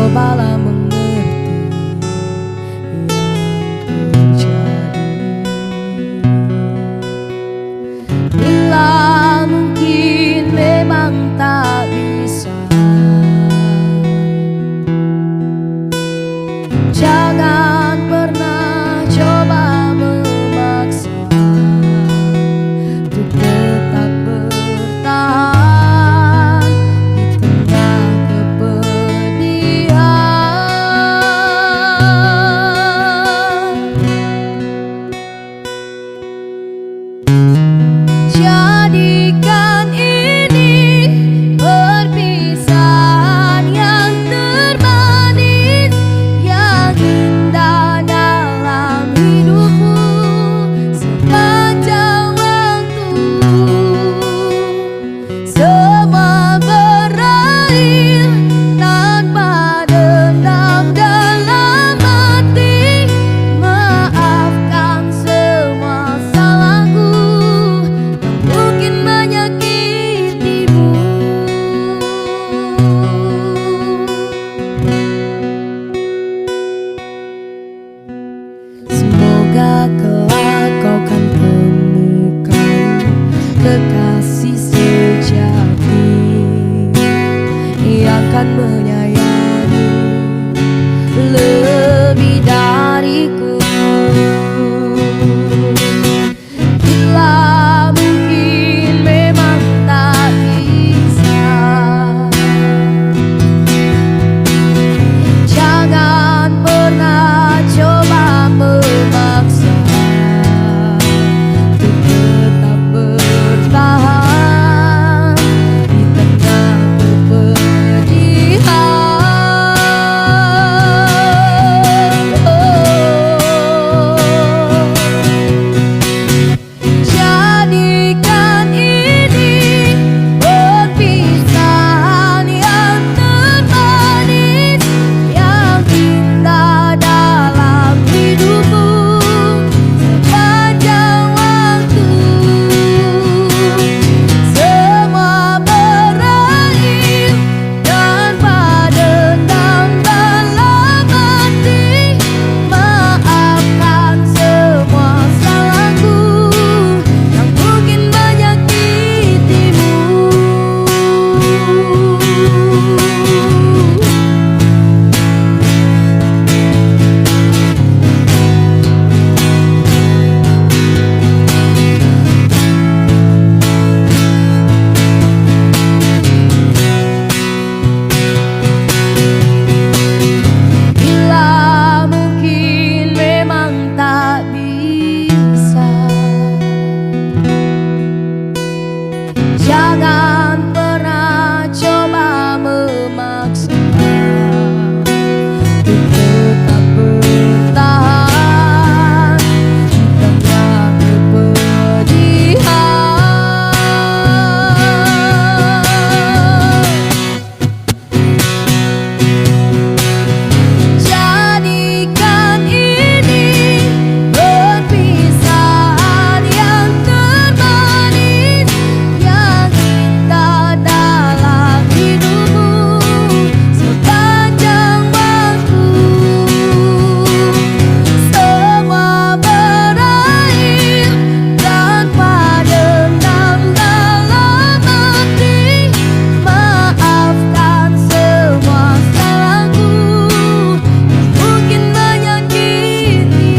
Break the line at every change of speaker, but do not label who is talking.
cobalah mengerti yang terjadi. Bila mungkin memang tak bisa, jangan pernah coba memaksa untuk tetap bertahan di tengah kepedihan. Jadikan ini perpisahan yang termanis, yang indah dalam hidupmu sepanjang waktu. Semua berakhir tanpa dendam dalam hati. Maafkan semua salahku yang mungkin menyakitimu. Semoga kelak kau kan temukan kekasih sejati yang kan menyayangi lebih dariku. Bila mungkin memang tak bisa, jangan pernah coba memaksa untuk tetap bertahan di tengah kepedihan. Jadikan ini perpisahan yang termanis, yang indah dalam hidupmu sepanjang waktu. Semua berakhir tanpa dendam dalam hati. Maafkan semua salahku yang mungkin menyakitimu. Bila mungkin memang tak bisa, jangan pernah coba memaksa untuk tetap bertahan di tengah kepedihan. Jadikan ini perpisahan yang termanis, yang indah dalam hidupmu sepanjang waktu. Semua berakhir tanpa dendam dalam hati. Maafkan semua salahku yang mungkin menyakitimu.